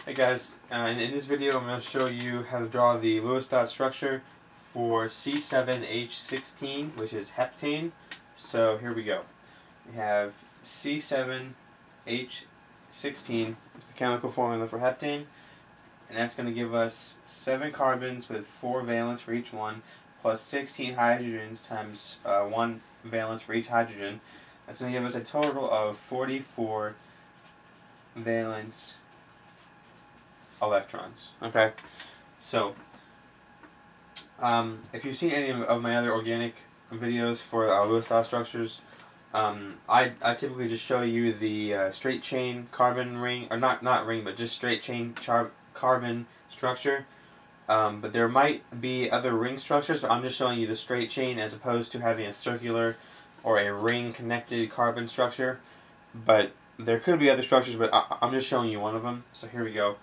Hey guys, in this video I'm going to show you how to draw the Lewis dot structure for C7H16, which is heptane. So here we go. We have C7H16 is the chemical formula for heptane, and that's going to give us 7 carbons with 4 valence for each one, plus 16 hydrogens times 1 valence for each hydrogen. That's going to give us a total of 44 valence electrons. Okay, so if you've seen any of my other organic videos for Lewis dot structures, I typically just show you the straight chain carbon ring, or not ring, but just straight chain carbon structure. But there might be other ring structures, but I'm just showing you the straight chain as opposed to having a circular or a ring connected carbon structure. But there could be other structures, but I'm just showing you one of them. So here we go.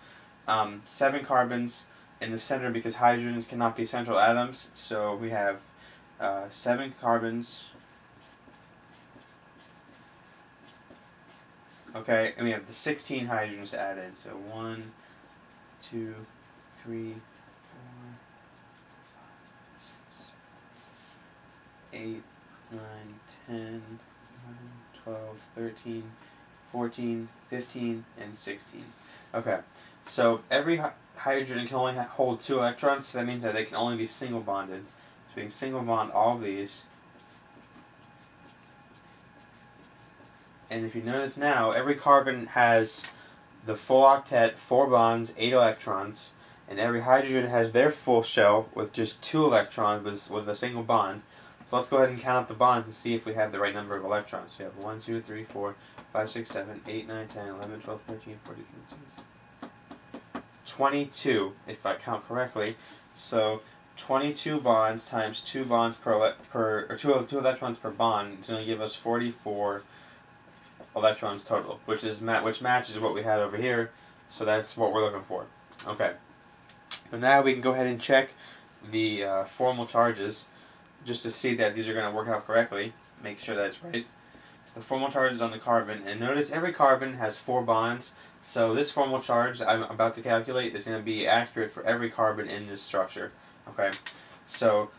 7 carbons in the center because hydrogens cannot be central atoms. So we have 7 carbons. Okay, and we have the 16 hydrogens added. So 1, 2, 3, 4, 5, 6, 8, 9, 10, 11, 12, 13, 14, 15, and 16. Okay, so every hydrogen can only hold 2 electrons, so that means that they can only be single bonded. So we can single bond all of these. And if you notice now, every carbon has the full octet, 4 bonds, 8 electrons, and every hydrogen has their full shell with just 2 electrons with a single bond. So let's go ahead and count up the bonds and see if we have the right number of electrons. We have 1, 2, 3, 4, 5, 6, 7, 8, 9, 10, 11, 12, 13, 14, 15, 22, if I count correctly. So 22 bonds times 2 bonds per 2 electrons per bond is going to give us 44 electrons total, which matches what we had over here. So that's what we're looking for. Okay. So now we can go ahead and check the formal charges, just to see that these are going to work out correctly, make sure that it's right. So the formal charge is on the carbon, and notice every carbon has 4 bonds, so this formal charge I'm about to calculate is going to be accurate for every carbon in this structure. Okay, so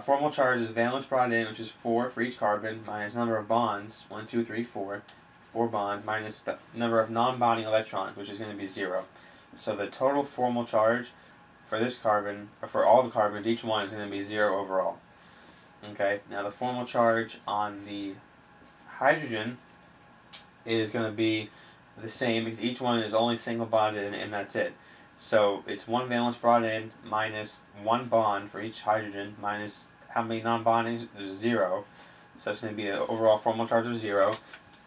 formal charge is valence brought in, which is 4 for each carbon, minus number of bonds, 1, 2, 3, 4, 4 bonds, minus the number of non-bonding electrons, which is going to be 0. So the total formal charge for this carbon, or for all the carbons, each one is going to be 0 overall. Okay, now the formal charge on the hydrogen is going to be the same because each one is only single bonded and that's it. So it's 1 valence brought in minus 1 bond for each hydrogen minus how many non-bondings? There's 0. So that's going to be an overall formal charge of 0.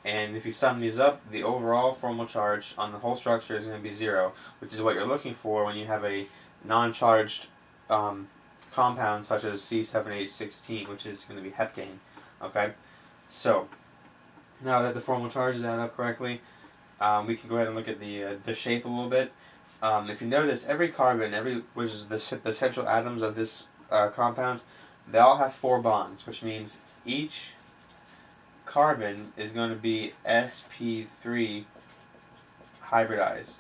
And if you sum these up, the overall formal charge on the whole structure is going to be 0, which is what you're looking for when you have a non-charged compound such as C7H16, which is going to be heptane. Okay, so now that the formal charges add up correctly, we can go ahead and look at the shape a little bit. If you notice, every carbon, which is the central atoms of this compound, they all have 4 bonds, which means each carbon is going to be sp3 hybridized.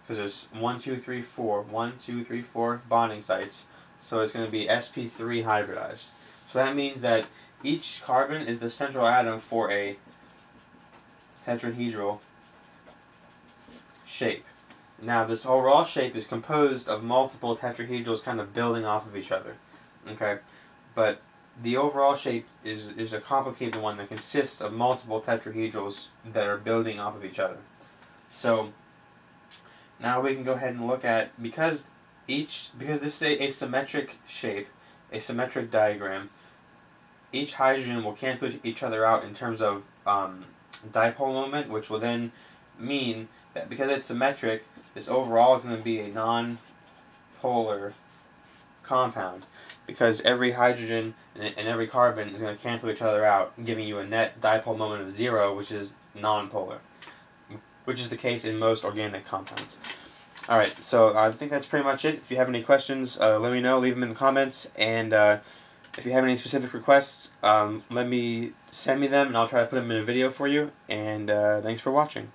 Because there's 1, 2, 3, 4, 1, 2, 3, 4 bonding sites, so it's going to be sp3 hybridized. So that means that each carbon is the central atom for a tetrahedral shape. Now this overall shape is composed of multiple tetrahedrals kind of building off of each other. Okay, but the overall shape is a complicated one that consists of multiple tetrahedrals that are building off of each other. So now we can go ahead and look at, because this is a symmetric shape, a symmetric diagram, each hydrogen will cancel each other out in terms of dipole moment, which will then mean that because it's symmetric, this overall is going to be a non-polar compound, because every hydrogen and every carbon is going to cancel each other out, giving you a net dipole moment of 0, which is non-polar, which is the case in most organic compounds. Alright, so I think that's pretty much it. If you have any questions, let me know, leave them in the comments, and if you have any specific requests, send me them, and I'll try to put them in a video for you, and thanks for watching.